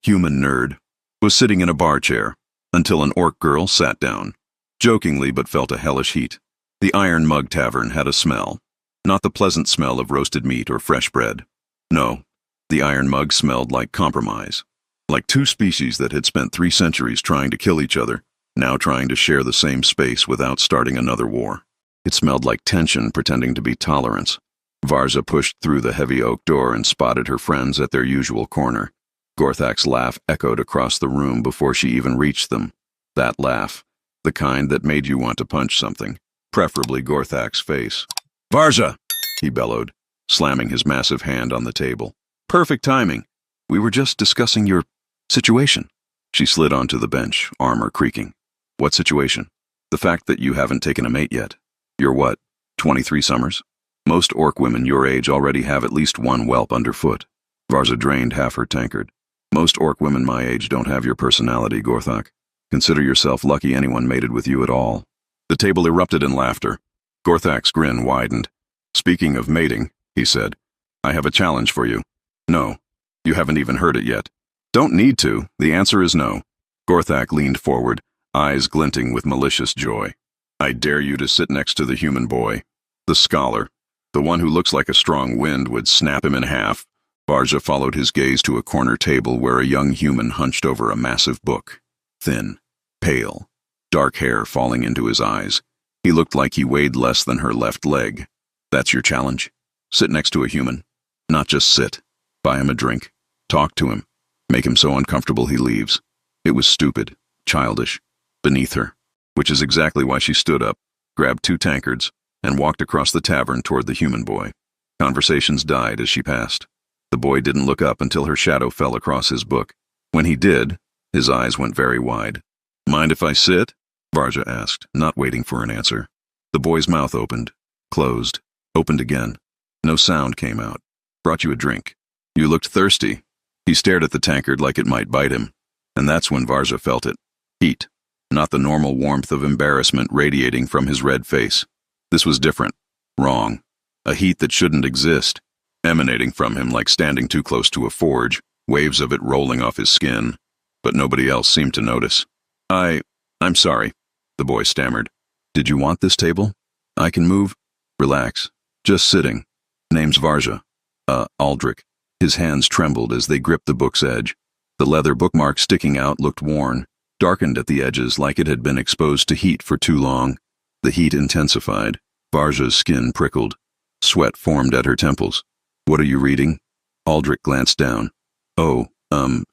human nerd, was sitting in a bar chair until an orc girl sat down, jokingly but felt a hellish heat. The Iron Mug Tavern had a smell, not the pleasant smell of roasted meat or fresh bread. No, the Iron Mug smelled like compromise, like two species that had spent 3 centuries trying to kill each other, now trying to share the same space without starting another war. It smelled like tension pretending to be tolerance. Varza pushed through the heavy oak door and spotted her friends at their usual corner. Gorthak's laugh echoed across the room before she even reached them. That laugh, the kind that made you want to punch something, preferably Gorthak's face. "Varza!" he bellowed, slamming his massive hand on the table. "Perfect timing. We were just discussing your situation." She slid onto the bench, armor creaking. "What situation?" "The fact that you haven't taken a mate yet. You're what, 23 summers? Most orc women your age already have at least one whelp underfoot." Varza drained half her tankard. "Most orc women my age don't have your personality, Gorthak. Consider yourself lucky anyone mated with you at all." The table erupted in laughter. Gorthak's grin widened. "Speaking of mating," he said, "I have a challenge for you." "No. You haven't even heard it yet." "Don't need to. The answer is no." Gorthak leaned forward, eyes glinting with malicious joy. "I dare you to sit next to the human boy. The scholar. The one who looks like a strong wind would snap him in half." Varza followed his gaze to a corner table where a young human hunched over a massive book. Thin, pale, dark hair falling into his eyes. He looked like he weighed less than her left leg. "That's your challenge? Sit next to a human. Not just sit. Buy him a drink. Talk to him. Make him so uncomfortable he leaves." It was stupid, childish, beneath her, which is exactly why she stood up, grabbed 2 tankards, and walked across the tavern toward the human boy. Conversations died as she passed. The boy didn't look up until her shadow fell across his book. When he did, his eyes went very wide. "Mind if I sit?" Varza asked, not waiting for an answer. The boy's mouth opened, closed, opened again. No sound came out. "Brought you a drink. You looked thirsty." He stared at the tankard like it might bite him, and that's when Varza felt it. Heat, not the normal warmth of embarrassment radiating from his red face. This was different, wrong, a heat that shouldn't exist, emanating from him like standing too close to a forge, waves of it rolling off his skin, but nobody else seemed to notice. I'm sorry," the boy stammered. "Did you want this table? I can move." "Relax. Just sitting. Name's Varza. Aldrich." His hands trembled as they gripped the book's edge. The leather bookmark sticking out looked worn, darkened at the edges like it had been exposed to heat for too long. The heat intensified. Varza's skin prickled. Sweat formed at her temples. "What are you reading?" Aldrich glanced down. "Oh,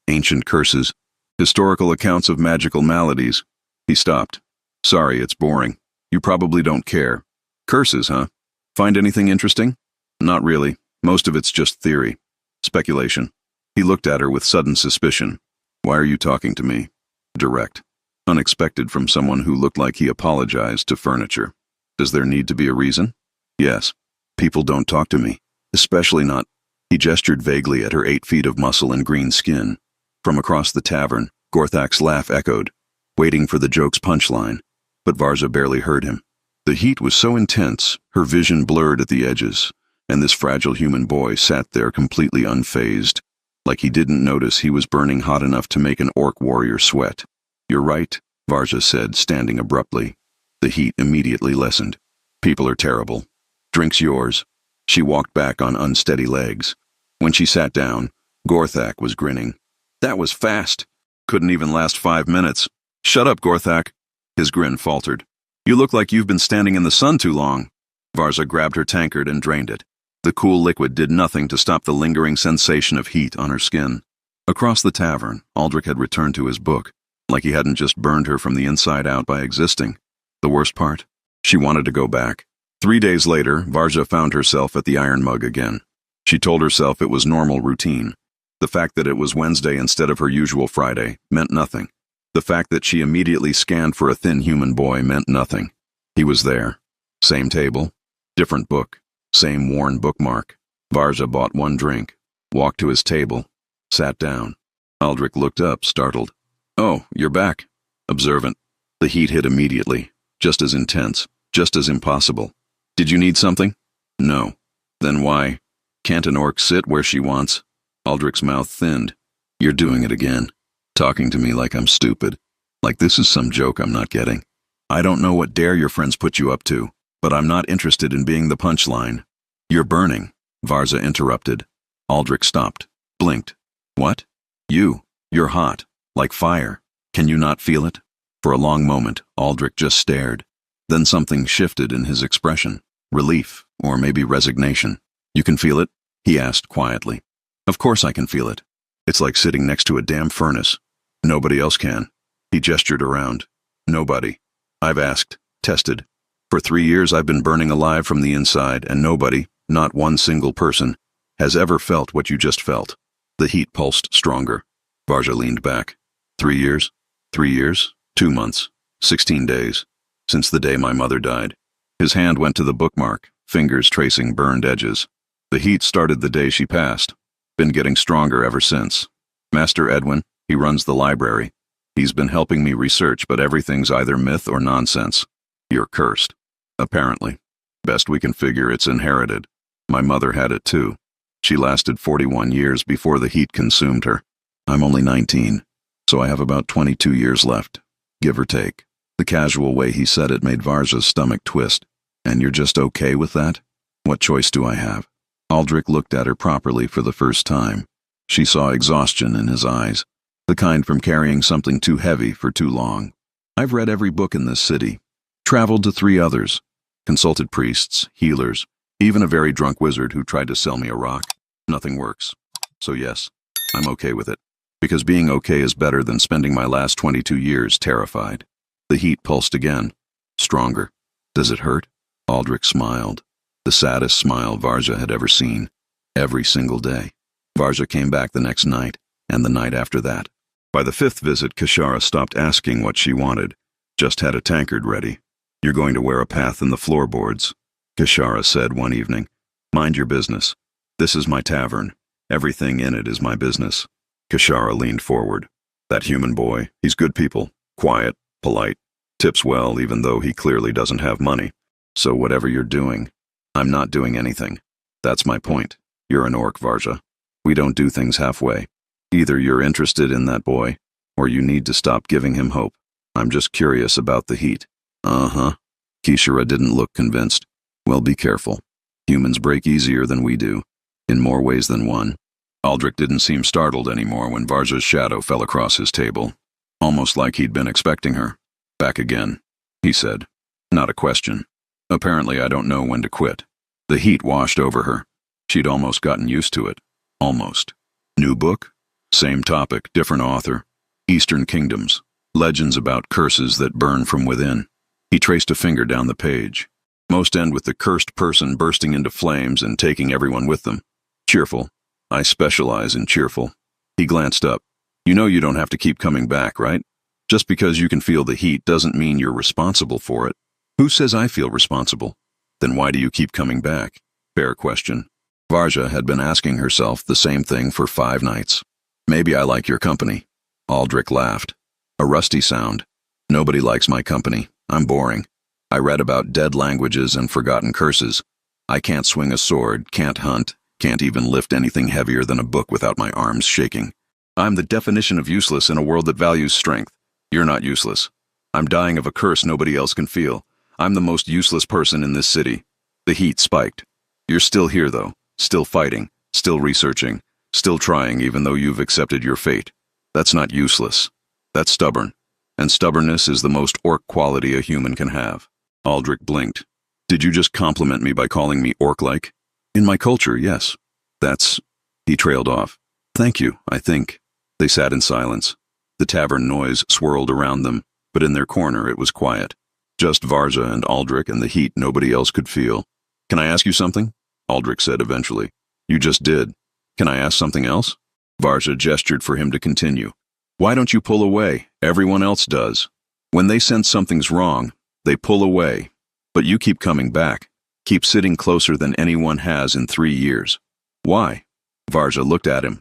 ancient curses. Historical accounts of magical maladies." He stopped. "Sorry, it's boring. You probably don't care." "Curses, huh? Find anything interesting?" "Not really. Most of it's just theory. Speculation." He looked at her with sudden suspicion. "Why are you talking to me?" Direct. Unexpected from someone who looked like he apologized to furniture. "Does there need to be a reason?" "Yes. People don't talk to me. Especially not." He gestured vaguely at her 8 feet of muscle and green skin. From across the tavern, Gorthak's laugh echoed, waiting for the joke's punchline, but Varza barely heard him. The heat was so intense, her vision blurred at the edges, and this fragile human boy sat there completely unfazed, like he didn't notice he was burning hot enough to make an orc warrior sweat. "You're right," Varza said, standing abruptly. The heat immediately lessened. "People are terrible. Drink's yours." She walked back on unsteady legs. When she sat down, Gorthak was grinning. "That was fast. Couldn't even last 5 minutes. "Shut up, Gorthak." His grin faltered. "You look like you've been standing in the sun too long." Varza grabbed her tankard and drained it. The cool liquid did nothing to stop the lingering sensation of heat on her skin. Across the tavern, Aldrich had returned to his book, like he hadn't just burned her from the inside out by existing. The worst part? She wanted to go back. 3 days later, Varza found herself at the Iron Mug again. She told herself it was normal routine. The fact that it was Wednesday instead of her usual Friday meant nothing. The fact that she immediately scanned for a thin human boy meant nothing. He was there. Same table, different book, same worn bookmark. Varza bought 1 drink, walked to his table, sat down. Aldrich looked up, startled. "Oh, you're back." Observant. The heat hit immediately, just as intense, just as impossible. "Did you need something?" "No." "Then why? Can't an orc sit where she wants?" Aldrich's mouth thinned. You're doing it again. Talking to me like I'm stupid. Like this is some joke I'm not getting. I don't know what dare your friends put you up to, but I'm not interested in being the punchline. You're burning, Varza interrupted. Aldrich stopped, blinked. What? You're hot, like fire. Can you not feel it? For a long moment, Aldrich just stared. Then something shifted in his expression. Relief, or maybe resignation. You can feel it? He asked quietly. Of course I can feel it. It's like sitting next to a damn furnace. Nobody else can. He gestured around. Nobody. I've asked, tested. For 3 years I've been burning alive from the inside, and nobody, not one single person, has ever felt what you just felt. The heat pulsed stronger. Varza leaned back. 3 years? 3 years? 2 months. 16 days. Since the day my mother died. His hand went to the bookmark, fingers tracing burned edges. The heat started the day she passed. Been getting stronger ever since. Master Edwin, he runs the library. He's been helping me research, but everything's either myth or nonsense. You're cursed. Apparently. Best we can figure, it's inherited. My mother had it too. She lasted 41 years before the heat consumed her. I'm only 19, so I have about 22 years left, give or take. The casual way he said it made Varza's stomach twist. And you're just okay with that? What choice do I have? Aldrich looked at her properly for the first time. She saw exhaustion in his eyes, the kind from carrying something too heavy for too long. I've read every book in this city, traveled to 3 others, consulted priests, healers, even a very drunk wizard who tried to sell me a rock. Nothing works. So yes, I'm okay with it, because being okay is better than spending my last 22 years terrified. The heat pulsed again, stronger. Does it hurt? Aldrich smiled, the saddest smile Varza had ever seen. Every single day. Varza came back the next night, and the night after that. By the 5th visit, Kishara stopped asking what she wanted, just had a tankard ready. You're going to wear a path in the floorboards, Kishara said one evening. Mind your business. This is my tavern. Everything in it is my business. Kishara leaned forward. That human boy, he's good people, quiet, polite, tips well even though he clearly doesn't have money. So whatever you're doing, I'm not doing anything. That's my point. You're an orc, Varza. We don't do things halfway. Either you're interested in that boy, or you need to stop giving him hope. I'm just curious about the heat. Uh-huh. Kishara didn't look convinced. Well, be careful. Humans break easier than we do, in more ways than one. Aldrich didn't seem startled anymore when Varza's shadow fell across his table, almost like he'd been expecting her. Back again, he said. Not a question. Apparently I don't know when to quit. The heat washed over her. She'd almost gotten used to it. Almost. New book? Same topic, different author. Eastern Kingdoms. Legends about curses that burn from within. He traced a finger down the page. Most end with the cursed person bursting into flames and taking everyone with them. Cheerful. I specialize in cheerful. He glanced up. You know you don't have to keep coming back, right? Just because you can feel the heat doesn't mean you're responsible for it. Who says I feel responsible? Then why do you keep coming back? Fair question. Varza had been asking herself the same thing for 5 nights. Maybe I like your company. Aldrich laughed. A rusty sound. Nobody likes my company. I'm boring. I read about dead languages and forgotten curses. I can't swing a sword, can't hunt, can't even lift anything heavier than a book without my arms shaking. I'm the definition of useless in a world that values strength. You're not useless. I'm dying of a curse nobody else can feel. I'm the most useless person in this city. The heat spiked. You're still here, though. Still fighting. Still researching. Still trying even though you've accepted your fate. That's not useless. That's stubborn. And stubbornness is the most orc quality a human can have. Aldrich blinked. Did you just compliment me by calling me orc-like? In my culture, yes. That's... He trailed off. Thank you, I think. They sat in silence. The tavern noise swirled around them, but in their corner it was quiet. Just Varza and Aldrich and the heat nobody else could feel. Can I ask you something? Aldrich said eventually. You just did. Can I ask something else? Varza gestured for him to continue. Why don't you pull away? Everyone else does. When they sense something's wrong, they pull away. But you keep coming back. Keep sitting closer than anyone has in 3 years. Why? Varza looked at him.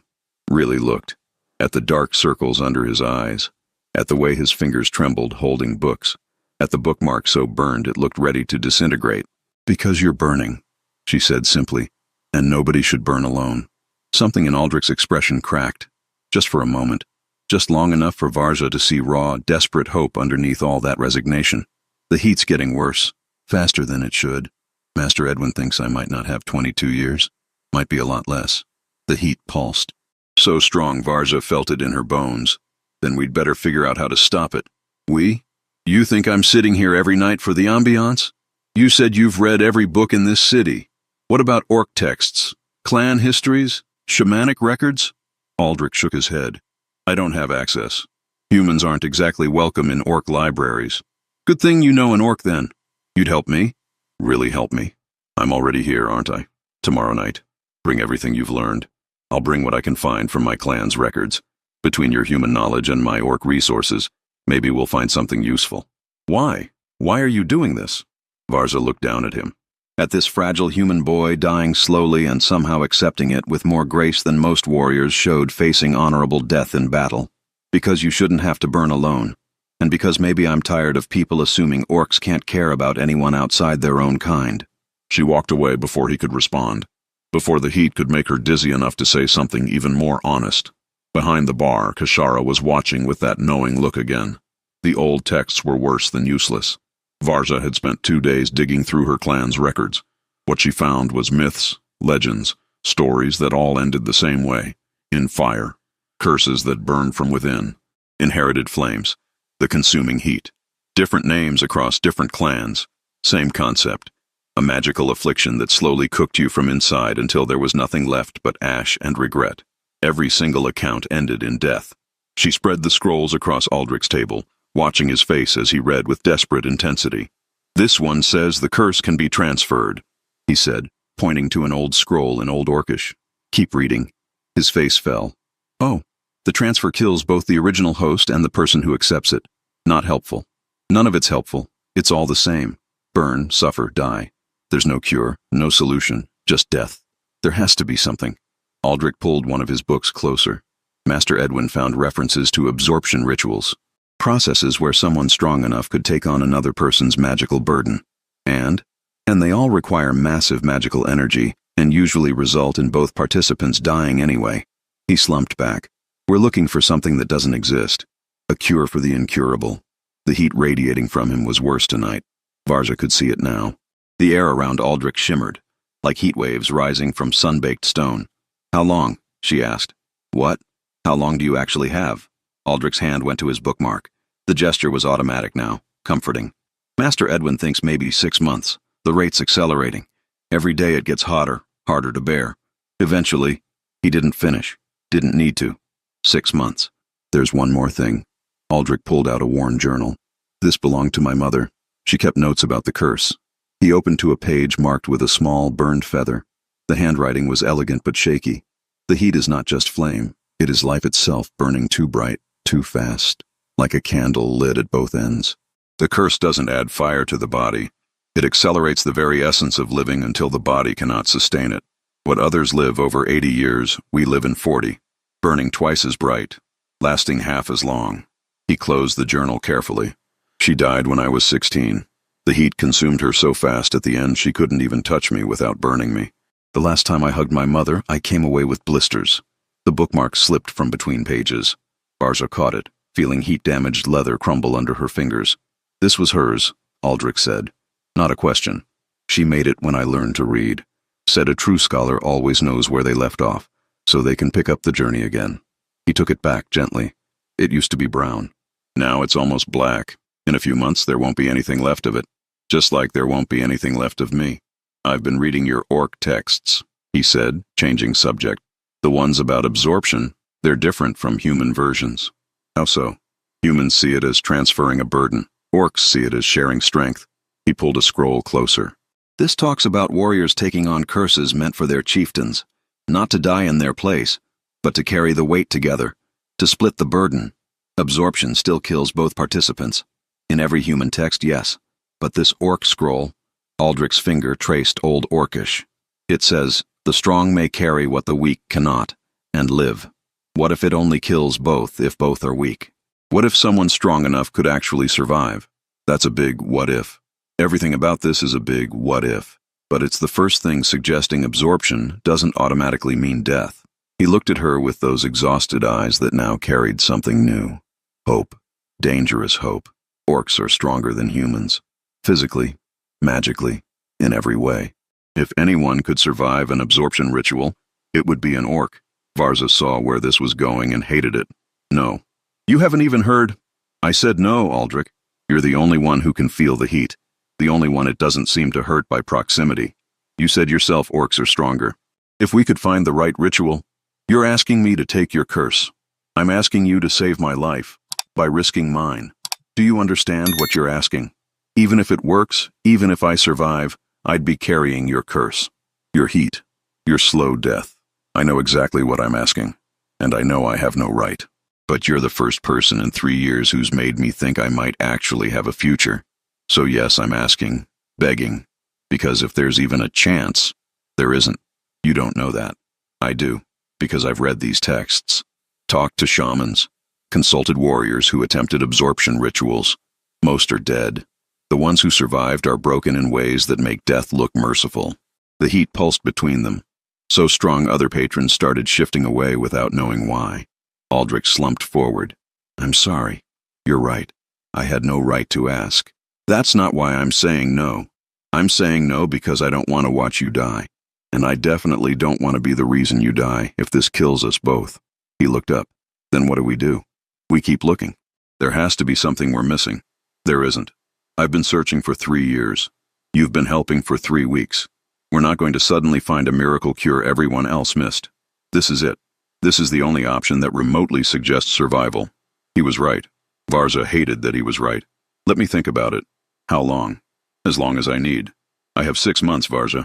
Really looked. At the dark circles under his eyes. At the way his fingers trembled holding books. At the bookmark so burned it looked ready to disintegrate. Because you're burning, she said simply. And nobody should burn alone. Something in Aldrich's expression cracked. Just for a moment. Just long enough for Varza to see raw, desperate hope underneath all that resignation. The heat's getting worse. Faster than it should. Master Edwin thinks I might not have 22 years. Might be a lot less. The heat pulsed. So strong Varza felt it in her bones. Then we'd better figure out how to stop it. We? You think I'm sitting here every night for the ambiance? You said you've read every book in this city. What about orc texts? Clan histories? Shamanic records? Aldrich shook his head. I don't have access. Humans aren't exactly welcome in orc libraries. Good thing you know an orc then. You'd help me? Really help me? I'm already here, aren't I? Tomorrow night. Bring everything you've learned. I'll bring what I can find from my clan's records. Between your human knowledge and my orc resources, maybe we'll find something useful. Why? Why are you doing this? Varza looked down at him. At this fragile human boy dying slowly and somehow accepting it with more grace than most warriors showed facing honorable death in battle. Because you shouldn't have to burn alone. And because maybe I'm tired of people assuming orcs can't care about anyone outside their own kind. She walked away before he could respond. Before the heat could make her dizzy enough to say something even more honest. Behind the bar, Kashara was watching with that knowing look again. The old texts were worse than useless. Varza had spent 2 days digging through her clan's records. What she found was myths, legends, stories that all ended the same way, in fire, curses that burned from within, inherited flames, the consuming heat. Different names across different clans, same concept, a magical affliction that slowly cooked you from inside until there was nothing left but ash and regret. Every single account ended in death. She spread the scrolls across Aldrich's table, watching his face as he read with desperate intensity. This one says the curse can be transferred, he said, pointing to an old scroll in Old Orcish. Keep reading. His face fell. Oh, the transfer kills both the original host and the person who accepts it. Not helpful. None of it's helpful. It's all the same. Burn, suffer, die. There's no cure, no solution, just death. There has to be something. Aldrich pulled one of his books closer. Master Edwin found references to absorption rituals. Processes where someone strong enough could take on another person's magical burden. And they all require massive magical energy and usually result in both participants dying anyway. He slumped back. We're looking for something that doesn't exist. A cure for the incurable. The heat radiating from him was worse tonight. Varza could see it now. The air around Aldrich shimmered, like heat waves rising from sun-baked stone. How long? She asked. What? How long do you actually have? Aldrich's hand went to his bookmark. The gesture was automatic now, comforting. Master Edwin thinks maybe 6 months. The rate's accelerating. Every day it gets hotter, harder to bear. Eventually, he didn't finish. Didn't need to. 6 months. There's one more thing. Aldrich pulled out a worn journal. This belonged to my mother. She kept notes about the curse. He opened to a page marked with a small, burned feather. The handwriting was elegant but shaky. The heat is not just flame. It is life itself burning too bright, too fast, like a candle lit at both ends. The curse doesn't add fire to the body. It accelerates the very essence of living until the body cannot sustain it. What others live over 80 years, we live in 40, burning twice as bright, lasting half as long. He closed the journal carefully. She died when I was 16. The heat consumed her so fast at the end she couldn't even touch me without burning me. The last time I hugged my mother, I came away with blisters. The bookmark slipped from between pages. Varza caught it, feeling heat-damaged leather crumble under her fingers. This was hers, Aldrich said. Not a question. She made it when I learned to read. Said a true scholar always knows where they left off, so they can pick up the journey again. He took it back gently. It used to be brown. Now it's almost black. In a few months there won't be anything left of it. Just like there won't be anything left of me. I've been reading your orc texts, he said, changing subject. The ones about absorption, they're different from human versions. How so? Humans see it as transferring a burden. Orcs see it as sharing strength. He pulled a scroll closer. This talks about warriors taking on curses meant for their chieftains, not to die in their place, but to carry the weight together, to split the burden. Absorption still kills both participants. In every human text, yes, but this orc scroll, Aldrich's finger traced Old Orcish. It says, the strong may carry what the weak cannot, and live. What if it only kills both if both are weak? What if someone strong enough could actually survive? That's a big what if. Everything about this is a big what if. But it's the first thing suggesting absorption doesn't automatically mean death. He looked at her with those exhausted eyes that now carried something new. Hope. Dangerous hope. Orcs are stronger than humans. Physically, magically, in every way. If anyone could survive an absorption ritual, it would be an orc. Varza saw where this was going and hated it. No. You haven't even heard. I said no, Aldrich. You're the only one who can feel the heat. The only one it doesn't seem to hurt by proximity. You said yourself orcs are stronger. If we could find the right ritual, you're asking me to take your curse. I'm asking you to save my life, by risking mine. Do you understand what you're asking? Even if it works, even if I survive, I'd be carrying your curse. Your heat. Your slow death. I know exactly what I'm asking, and I know I have no right. But you're the first person in 3 years who's made me think I might actually have a future. So yes, I'm asking, begging, because if there's even a chance, there isn't. You don't know that. I do, because I've read these texts, talked to shamans, consulted warriors who attempted absorption rituals. Most are dead. The ones who survived are broken in ways that make death look merciful. The heat pulsed between them. So strong other patrons started shifting away without knowing why. Aldrich slumped forward. I'm sorry. You're right. I had no right to ask. That's not why I'm saying no. I'm saying no because I don't want to watch you die. And I definitely don't want to be the reason you die if this kills us both. He looked up. Then what do? We keep looking. There has to be something we're missing. There isn't. I've been searching for 3 years. You've been helping for 3 weeks. We're not going to suddenly find a miracle cure everyone else missed. This is it. This is the only option that remotely suggests survival. He was right. Varza hated that he was right. Let me think about it. How long? As long as I need. I have 6 months, Varza.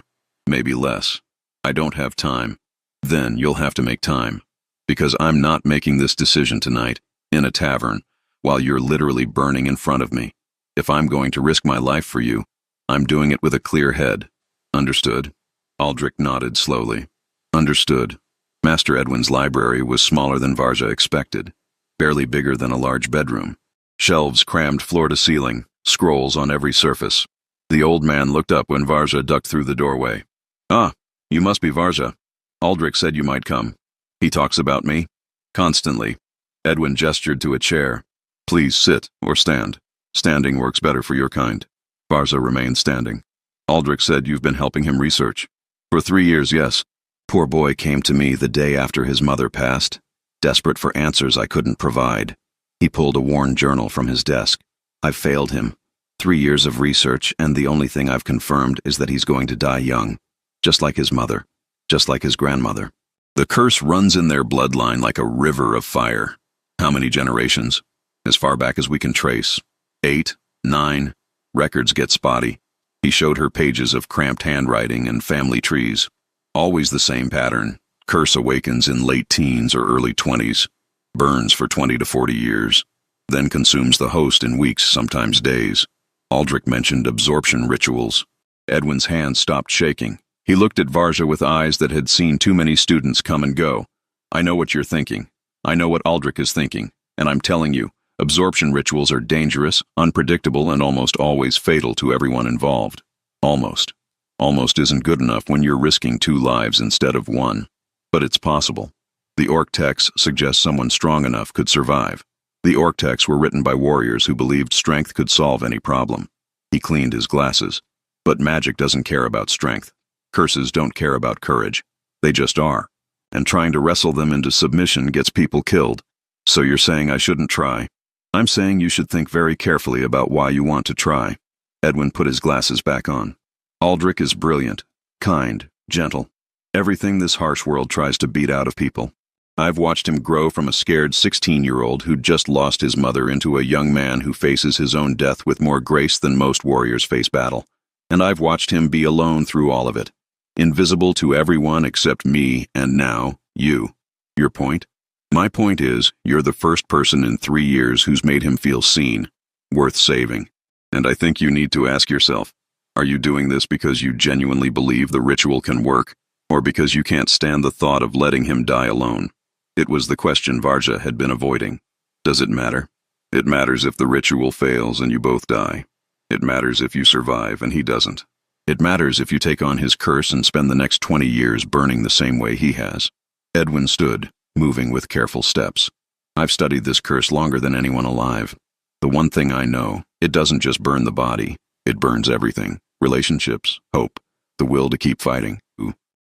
Maybe less. I don't have time. Then you'll have to make time. Because I'm not making this decision tonight, in a tavern, while you're literally burning in front of me. If I'm going to risk my life for you, I'm doing it with a clear head. Understood? Aldrich nodded slowly. Understood. Master Edwin's library was smaller than Varza expected, barely bigger than a large bedroom. Shelves crammed floor to ceiling, scrolls on every surface. The old man looked up when Varza ducked through the doorway. Ah, you must be Varza. Aldrich said you might come. He talks about me? Constantly. Edwin gestured to a chair. Please sit or stand. Standing works better for your kind. Varza remained standing. Aldrich said you've been helping him research. For 3 years, yes. Poor boy came to me the day after his mother passed, desperate for answers I couldn't provide. He pulled a worn journal from his desk. I've failed him. 3 years of research, and the only thing I've confirmed is that he's going to die young. Just like his mother. Just like his grandmother. The curse runs in their bloodline like a river of fire. How many generations? As far back as we can trace. 8, 9. Records get spotty. He showed her pages of cramped handwriting and family trees. Always the same pattern. Curse awakens in late teens or early 20s. Burns for 20 to 40 years. Then consumes the host in weeks, sometimes days. Aldrich mentioned absorption rituals. Edwin's hand stopped shaking. He looked at Varza with eyes that had seen too many students come and go. I know what you're thinking. I know what Aldrich is thinking. And I'm telling you, absorption rituals are dangerous, unpredictable, and almost always fatal to everyone involved. Almost. Almost isn't good enough when you're risking 2 lives instead of 1. But it's possible. The orc texts suggest someone strong enough could survive. The orc texts were written by warriors who believed strength could solve any problem. He cleaned his glasses. But magic doesn't care about strength. Curses don't care about courage. They just are. And trying to wrestle them into submission gets people killed. So you're saying I shouldn't try? I'm saying you should think very carefully about why you want to try. Edwin put his glasses back on. Aldrich is brilliant, kind, gentle. Everything this harsh world tries to beat out of people. I've watched him grow from a scared 16-year-old who'd just lost his mother into a young man who faces his own death with more grace than most warriors face battle. And I've watched him be alone through all of it. Invisible to everyone except me and now, you. Your point? My point is, you're the first person in 3 years who's made him feel seen, worth saving. And I think you need to ask yourself, are you doing this because you genuinely believe the ritual can work, or because you can't stand the thought of letting him die alone? It was the question Varza had been avoiding. Does it matter? It matters if the ritual fails and you both die. It matters if you survive and he doesn't. It matters if you take on his curse and spend the next 20 years burning the same way he has. Edwin stood, moving with careful steps. I've studied this curse longer than anyone alive. The one thing I know, it doesn't just burn the body, it burns everything. Relationships, hope, the will to keep fighting.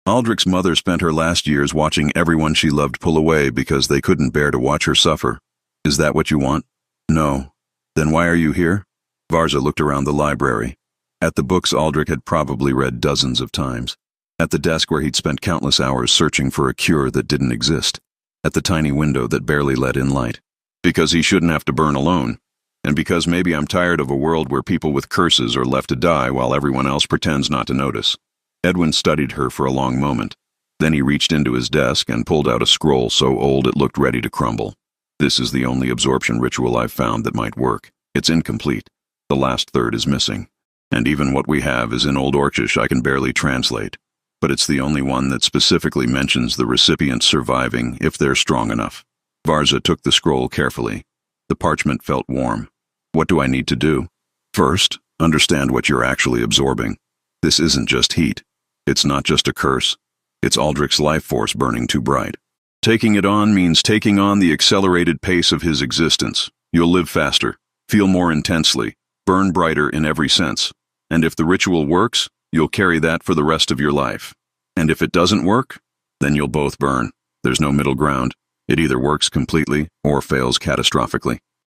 Aldrich's mother spent her last years watching everyone she loved pull away because they couldn't bear to watch her suffer. Is that what you want? No. Then why are you here? Varza looked around the library. At the books Aldrich had probably read dozens of times. At the desk where he'd spent countless hours searching for a cure that didn't exist. At the tiny window that barely let in light. Because he shouldn't have to burn alone. And because maybe I'm tired of a world where people with curses are left to die while everyone else pretends not to notice. Edwin studied her for a long moment. Then he reached into his desk and pulled out a scroll so old it looked ready to crumble. This is the only absorption ritual I've found that might work. It's incomplete. The last third is missing. And even what we have is in Old Orcish I can barely translate. But it's the only one that specifically mentions the recipient surviving if they're strong enough. Varza took the scroll carefully. The parchment felt warm. What do I need to do? First, understand what you're actually absorbing. This isn't just heat. It's not just a curse. It's Aldrich's life force burning too bright. Taking it on means taking on the accelerated pace of his existence. You'll live faster, feel more intensely, burn brighter in every sense. And if the ritual works, you'll carry that for the rest of your life. And if it doesn't work, then you'll both burn. There's no middle ground. It either works completely or fails catastrophically.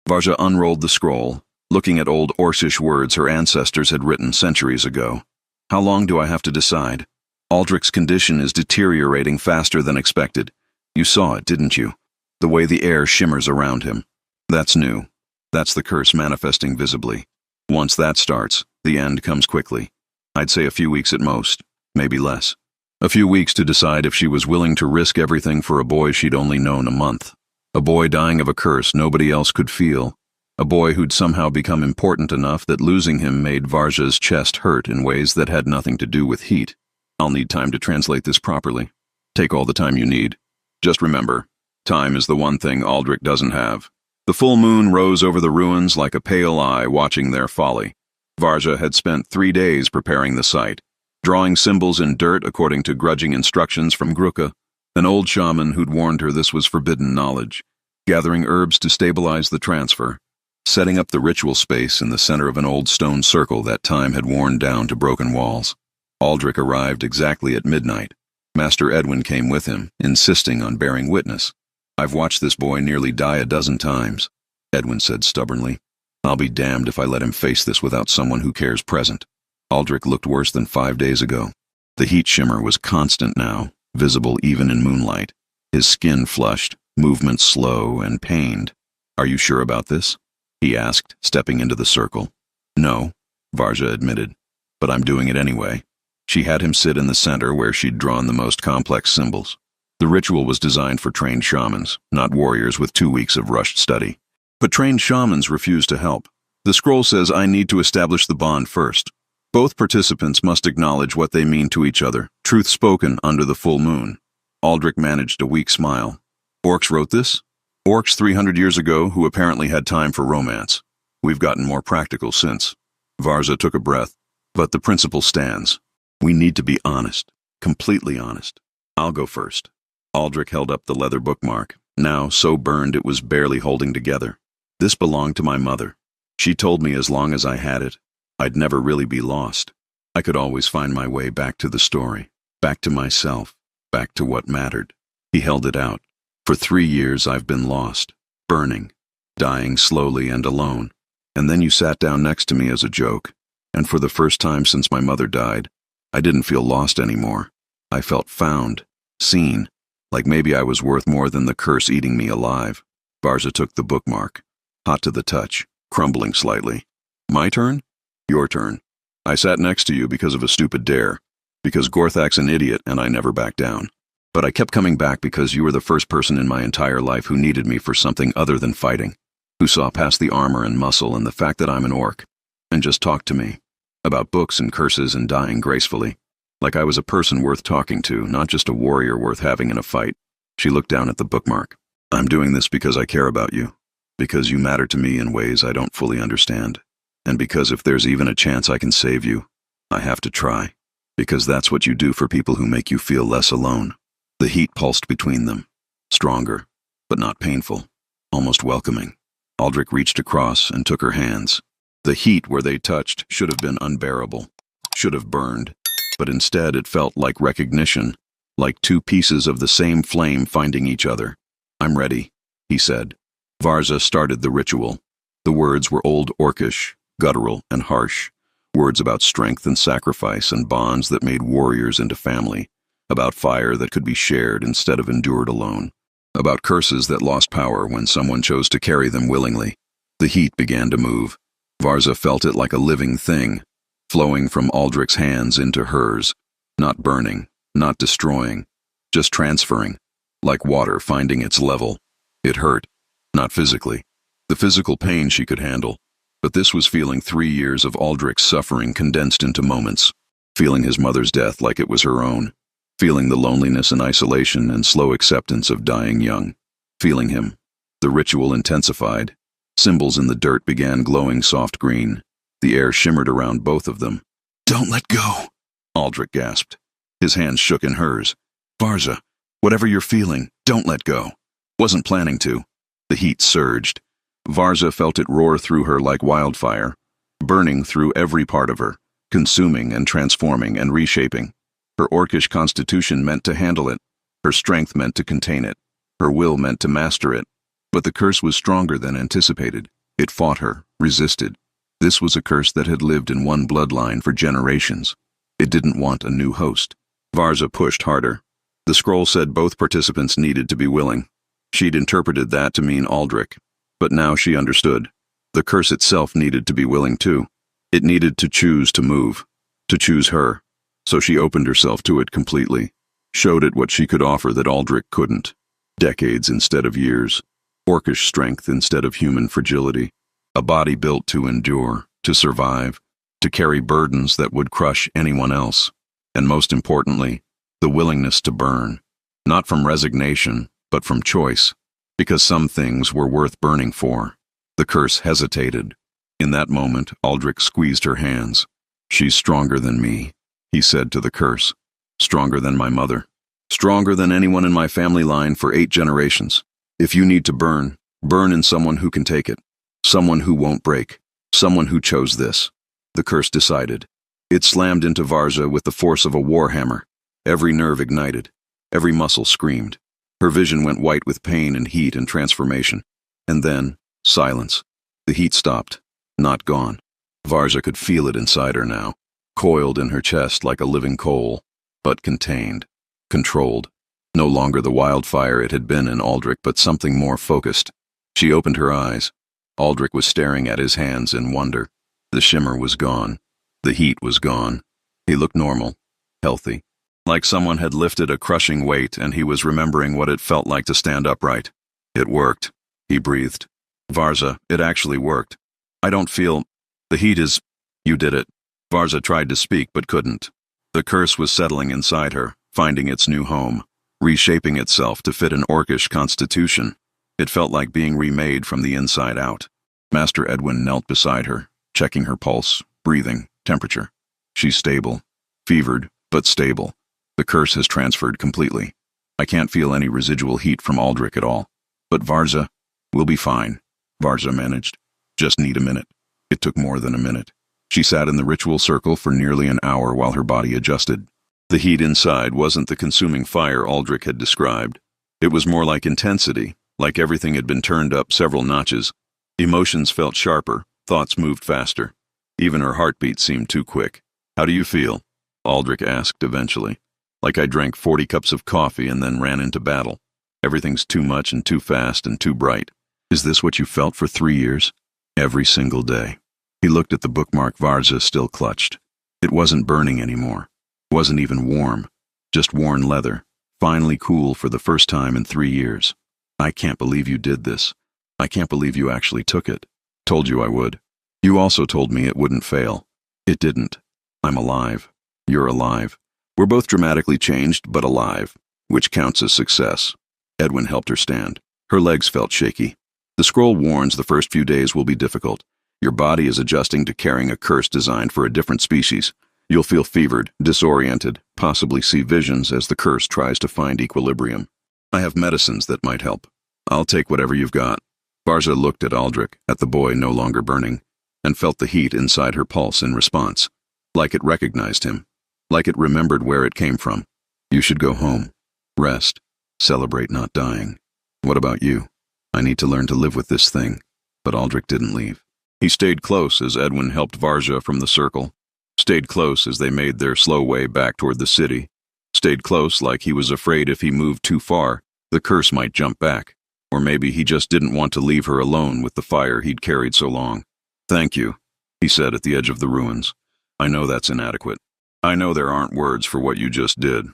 Varza unrolled the scroll, looking at old Orcish words her ancestors had written centuries ago. How long do I have to decide? Aldrich's condition is deteriorating faster than expected. You saw it, didn't you? The way the air shimmers around him. That's new. That's the curse manifesting visibly. Once that starts, the end comes quickly. I'd say a few weeks at most, maybe less. A few weeks to decide if she was willing to risk everything for a boy she'd only known a month. A boy dying of a curse nobody else could feel. A boy who'd somehow become important enough that losing him made Varza's chest hurt in ways that had nothing to do with heat. I'll need time to translate this properly. Take all the time you need. Just remember, time is the one thing Aldrich doesn't have. The full moon rose over the ruins like a pale eye watching their folly. Varza had spent 3 days preparing the site, drawing symbols in dirt according to grudging instructions from Gruka, an old shaman who'd warned her this was forbidden knowledge, gathering herbs to stabilize the transfer, setting up the ritual space in the center of an old stone circle that time had worn down to broken walls. Aldrich arrived exactly at midnight. Master Edwin came with him, insisting on bearing witness. I've watched this boy nearly die a dozen times, Edwin said stubbornly. I'll be damned if I let him face this without someone who cares present. Aldrich looked worse than 5 days ago. The heat shimmer was constant now, visible even in moonlight. His skin flushed, movements slow and pained. Are you sure about this? He asked, stepping into the circle. No, Varza admitted, but I'm doing it anyway. She had him sit in the center where she'd drawn the most complex symbols. The ritual was designed for trained shamans, not warriors with 2 weeks of rushed study. But trained shamans refused to help. The scroll says I need to establish the bond first. Both participants must acknowledge what they mean to each other, truth spoken under the full moon. Aldrich managed a weak smile. Orcs wrote this? Orcs 300 years ago who apparently had time for romance. We've gotten more practical since. Varza took a breath. But the principle stands. We need to be honest, completely honest. I'll go first. Aldrich held up the leather bookmark, now so burned it was barely holding together. This belonged to my mother. She told me as long as I had it, I'd never really be lost. I could always find my way back to the story, back to myself, back to what mattered. He held it out. For 3 years I've been lost, burning, dying slowly and alone. And then you sat down next to me as a joke. And for the first time since my mother died, I didn't feel lost anymore. I felt found, seen, like maybe I was worth more than the curse eating me alive. Varza took the bookmark, hot to the touch, crumbling slightly. My turn? Your turn. I sat next to you because of a stupid dare, because Gorthak's an idiot and I never backed down. But I kept coming back because you were the first person in my entire life who needed me for something other than fighting, who saw past the armor and muscle and the fact that I'm an orc, and just talked to me, about books and curses and dying gracefully, like I was a person worth talking to, not just a warrior worth having in a fight. She looked down at the bookmark. I'm doing this because I care about you, because you matter to me in ways I don't fully understand, and because if there's even a chance I can save you, I have to try, because that's what you do for people who make you feel less alone. The heat pulsed between them, stronger, but not painful, almost welcoming. Aldrich reached across and took her hands. The heat where they touched should have been unbearable, should have burned, but instead it felt like recognition, like two pieces of the same flame finding each other. "I'm ready," he said. Varza started the ritual. The words were old Orcish, guttural and harsh, words about strength and sacrifice and bonds that made warriors into family, about fire that could be shared instead of endured alone, about curses that lost power when someone chose to carry them willingly. The heat began to move. Varza felt it like a living thing, flowing from Aldrich's hands into hers, not burning, not destroying, just transferring, like water finding its level. It hurt, not physically. The physical pain she could handle, but this was feeling 3 years of Aldrich's suffering condensed into moments, feeling his mother's death like it was her own, feeling the loneliness and isolation and slow acceptance of dying young, feeling him. The ritual intensified. Symbols in the dirt began glowing soft green. The air shimmered around both of them. "Don't let go," Aldrich gasped. His hands shook in hers. "Varza, whatever you're feeling, don't let go." Wasn't planning to. The heat surged. Varza felt it roar through her like wildfire, burning through every part of her, consuming and transforming and reshaping. Her Orcish constitution meant to handle it. Her strength meant to contain it. Her will meant to master it. But the curse was stronger than anticipated. It fought her, resisted. This was a curse that had lived in one bloodline for generations. It didn't want a new host. Varza pushed harder. The scroll said both participants needed to be willing. She'd interpreted that to mean Aldrich, but now she understood. The curse itself needed to be willing too. It needed to choose to move, to choose her. So she opened herself to it completely, showed it what she could offer that Aldrich couldn't. Decades instead of years. Orcish strength instead of human fragility. A body built to endure, to survive, to carry burdens that would crush anyone else. And most importantly, the willingness to burn. Not from resignation, but from choice. Because some things were worth burning for. The curse hesitated. In that moment, Aldrich squeezed her hands. "She's stronger than me," he said to the curse. "Stronger than my mother. Stronger than anyone in my family line for 8 generations. If you need to burn, burn in someone who can take it. Someone who won't break. Someone who chose this." The curse decided. It slammed into Varza with the force of a warhammer. Every nerve ignited. Every muscle screamed. Her vision went white with pain and heat and transformation. And then, silence. The heat stopped. Not gone. Varza could feel it inside her now, coiled in her chest like a living coal, but contained, controlled. No longer the wildfire it had been in Aldrich, but something more focused. She opened her eyes. Aldrich was staring at his hands in wonder. The shimmer was gone. The heat was gone. He looked normal, healthy, like someone had lifted a crushing weight and he was remembering what it felt like to stand upright. "It worked," he breathed. "Varza, it actually worked. I don't feel... The heat is... You did it." Varza tried to speak but couldn't. The curse was settling inside her, finding its new home, reshaping itself to fit an Orcish constitution. It felt like being remade from the inside out. Master Edwin knelt beside her, checking her pulse, breathing, temperature. "She's stable. Fevered, but stable. The curse has transferred completely. I can't feel any residual heat from Aldrich at all. But Varza, we'll be fine," Varza managed. "Just need a minute." It took more than a minute. She sat in the ritual circle for nearly an hour while her body adjusted. The heat inside wasn't the consuming fire Aldrich had described. It was more like intensity, like everything had been turned up several notches. Emotions felt sharper, thoughts moved faster. Even her heartbeat seemed too quick. "How do you feel?" Aldrich asked eventually. "Like I drank 40 cups of coffee and then ran into battle. Everything's too much and too fast and too bright." "Is this what you felt for 3 years?" "Every single day." He looked at the bookmark Varza still clutched. It wasn't burning anymore. Wasn't even warm. Just worn leather, finally cool for the first time in 3 years. "I can't believe you did this. I can't believe you actually took it. Told you I would. You also told me it wouldn't fail. It didn't. I'm alive. You're alive. We're both dramatically changed, but alive, which counts as success." Edwin helped her stand. Her legs felt shaky. "The scroll warns the first few days will be difficult. Your body is adjusting to carrying a curse designed for a different species. You'll feel fevered, disoriented, possibly see visions as the curse tries to find equilibrium. I have medicines that might help. I'll take whatever you've got. Varza looked at Aldrich, at the boy no longer burning, and felt the heat inside her pulse in response. Like it recognized him. Like it remembered where it came from. You should go home. Rest. Celebrate not dying. What about you? I need to learn to live with this thing. But Aldrich didn't leave. He stayed close as Edwin helped Varza from the circle. Stayed close as they made their slow way back toward the city. Stayed close like he was afraid if he moved too far, the curse might jump back. Or maybe he just didn't want to leave her alone with the fire he'd carried so long. Thank you, he said at the edge of the ruins. I know that's inadequate. I know there aren't words for what you just did.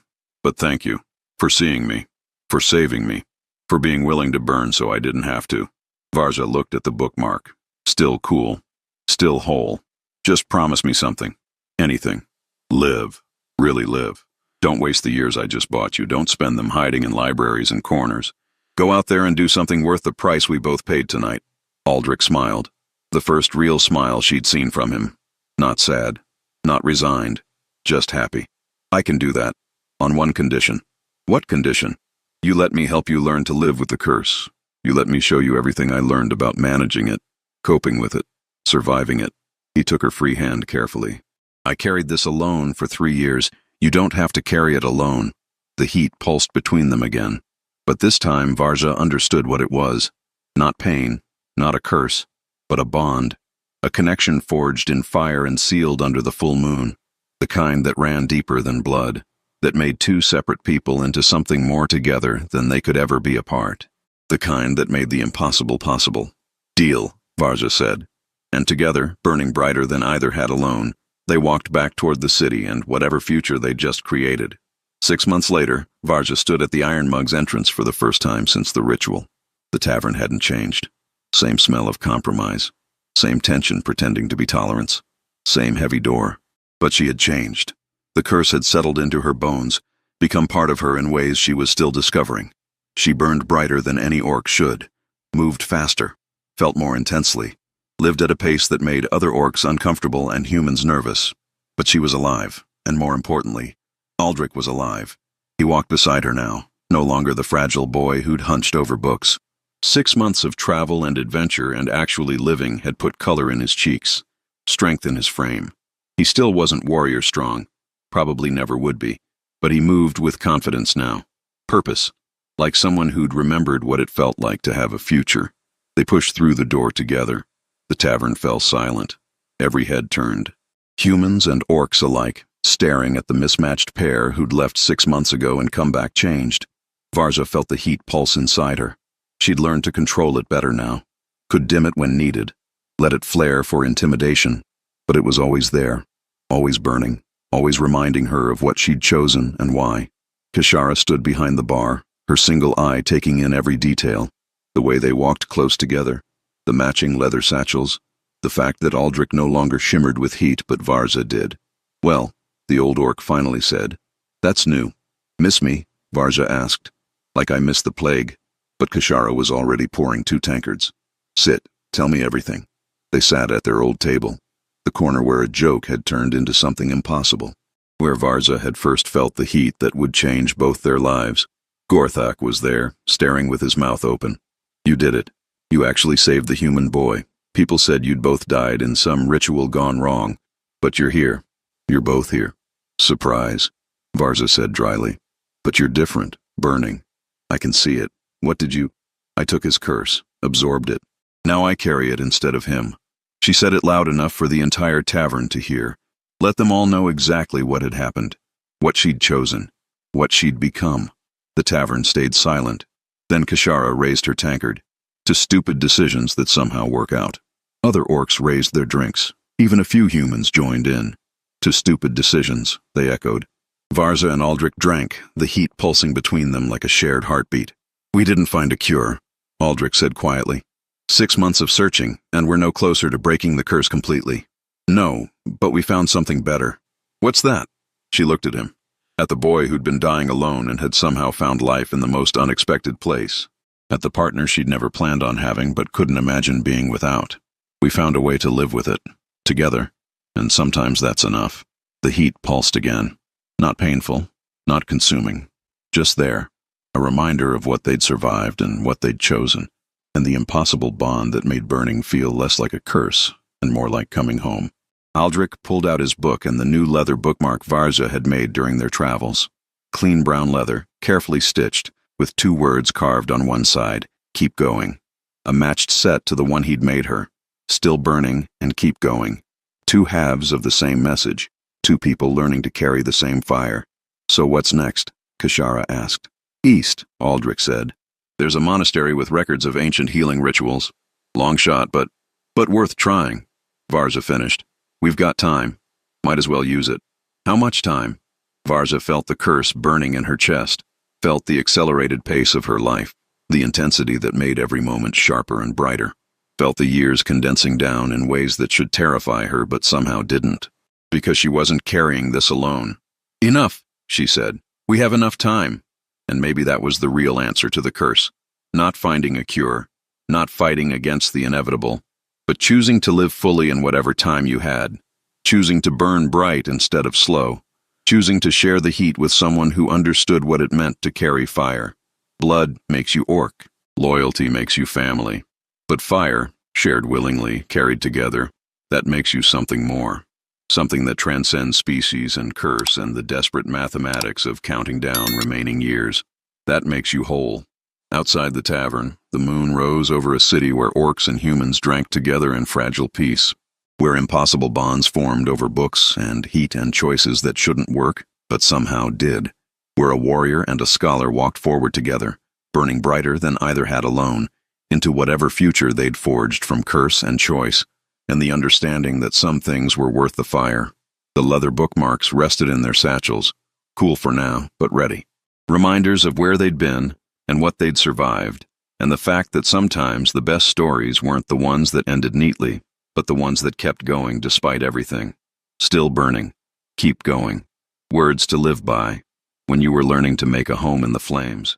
But thank you. For seeing me. For saving me. For being willing to burn so I didn't have to. Varza looked at the bookmark. Still cool. Still whole. Just promise me something. Anything. Live. Really live. Don't waste the years I just bought you. Don't spend them hiding in libraries and corners. Go out there and do something worth the price we both paid tonight. Aldrich smiled. The first real smile she'd seen from him. Not sad. Not resigned. Just happy. I can do that. On one condition. What condition? You let me help you learn to live with the curse. You let me show you everything I learned about managing it, coping with it, surviving it. He took her free hand carefully. I carried this alone for 3 years. You don't have to carry it alone. The heat pulsed between them again. But this time Varza understood what it was. Not pain, not a curse, but a bond. A connection forged in fire and sealed under the full moon. The kind that ran deeper than blood. That made two separate people into something more together than they could ever be apart. The kind that made the impossible possible. Deal, Varza said. And together, burning brighter than either had alone, they walked back toward the city and whatever future they'd just created. 6 months later, Varza stood at the Iron Mug's entrance for the first time since the ritual. The tavern hadn't changed. Same smell of compromise. Same tension pretending to be tolerance. Same heavy door. But she had changed. The curse had settled into her bones, become part of her in ways she was still discovering. She burned brighter than any orc should, moved faster, felt more intensely, lived at a pace that made other orcs uncomfortable and humans nervous. But she was alive, and more importantly, Aldrich was alive. He walked beside her now, no longer the fragile boy who'd hunched over books. 6 months of travel and adventure and actually living had put color in his cheeks, strength in his frame. He still wasn't warrior strong, probably never would be, but he moved with confidence now. Purpose, like someone who'd remembered what it felt like to have a future. They pushed through the door together. The tavern fell silent. Every head turned. Humans and orcs alike, staring at the mismatched pair who'd left 6 months ago and come back changed. Varza felt the heat pulse inside her. She'd learned to control it better now. Could dim it when needed. Let it flare for intimidation. But it was always there. Always burning. Always reminding her of what she'd chosen and why. Kishara stood behind the bar, her single eye taking in every detail. The way they walked close together. The matching leather satchels. The fact that Aldrich no longer shimmered with heat but Varza did. Well, the old orc finally said. That's new. Miss me? Varza asked. Like I missed the plague. But Kishara was already pouring 2 tankards. Sit, tell me everything. They sat at their old table. The corner where a joke had turned into something impossible. Where Varza had first felt the heat that would change both their lives. Gorthak was there, staring with his mouth open. You did it. You actually saved the human boy. People said you'd both died in some ritual gone wrong. But you're here. You're both here. Surprise, Varza said dryly. But you're different, burning. I can see it. What did you? I took his curse, absorbed it. Now I carry it instead of him. She said it loud enough for the entire tavern to hear. Let them all know exactly what had happened. What she'd chosen. What she'd become. The tavern stayed silent. Then Kishara raised her tankard. To stupid decisions that somehow work out. Other orcs raised their drinks. Even a few humans joined in. To stupid decisions, they echoed. Varza and Aldrich drank, the heat pulsing between them like a shared heartbeat. We didn't find a cure, Aldrich said quietly. 6 months of searching, and we're no closer to breaking the curse completely. No, but we found something better. What's that? She looked at him. At the boy who'd been dying alone and had somehow found life in the most unexpected place. At the partner she'd never planned on having but couldn't imagine being without. We found a way to live with it. Together. And sometimes that's enough. The heat pulsed again. Not painful, not consuming. Just there. A reminder of what they'd survived and what they'd chosen, and the impossible bond that made burning feel less like a curse and more like coming home. Aldrich pulled out his book and the new leather bookmark Varza had made during their travels. Clean brown leather, carefully stitched, with 2 words carved on one side, "Keep going." A matched set to the one he'd made her. Still burning and keep going. 2 halves of the same message. 2 people learning to carry the same fire. "So what's next?" Kashara asked. "East," Aldrich said. "There's a monastery with records of ancient healing rituals. Long shot, but worth trying." Varza finished. "We've got time. Might as well use it." "How much time?" Varza felt the curse burning in her chest, felt the accelerated pace of her life, the intensity that made every moment sharper and brighter, felt the years condensing down in ways that should terrify her but somehow didn't, because she wasn't carrying this alone. "Enough," she said. "We have enough time." And maybe that was the real answer to the curse. Not finding a cure, not fighting against the inevitable, but choosing to live fully in whatever time you had, choosing to burn bright instead of slow, choosing to share the heat with someone who understood what it meant to carry fire. Blood makes you orc, loyalty makes you family, but fire, shared willingly, carried together, that makes you something more, something that transcends species and curse and the desperate mathematics of counting down remaining years. That makes you whole. Outside the tavern, the moon rose over a city where orcs and humans drank together in fragile peace, where impossible bonds formed over books and heat and choices that shouldn't work, but somehow did, where a warrior and a scholar walked forward together, burning brighter than either had alone, into whatever future they'd forged from curse and choice, and the understanding that some things were worth the fire. The leather bookmarks rested in their satchels, cool for now, but ready. Reminders of where they'd been, and what they'd survived, and the fact that sometimes the best stories weren't the ones that ended neatly, but the ones that kept going despite everything. Still burning. Keep going. Words to live by when you were learning to make a home in the flames.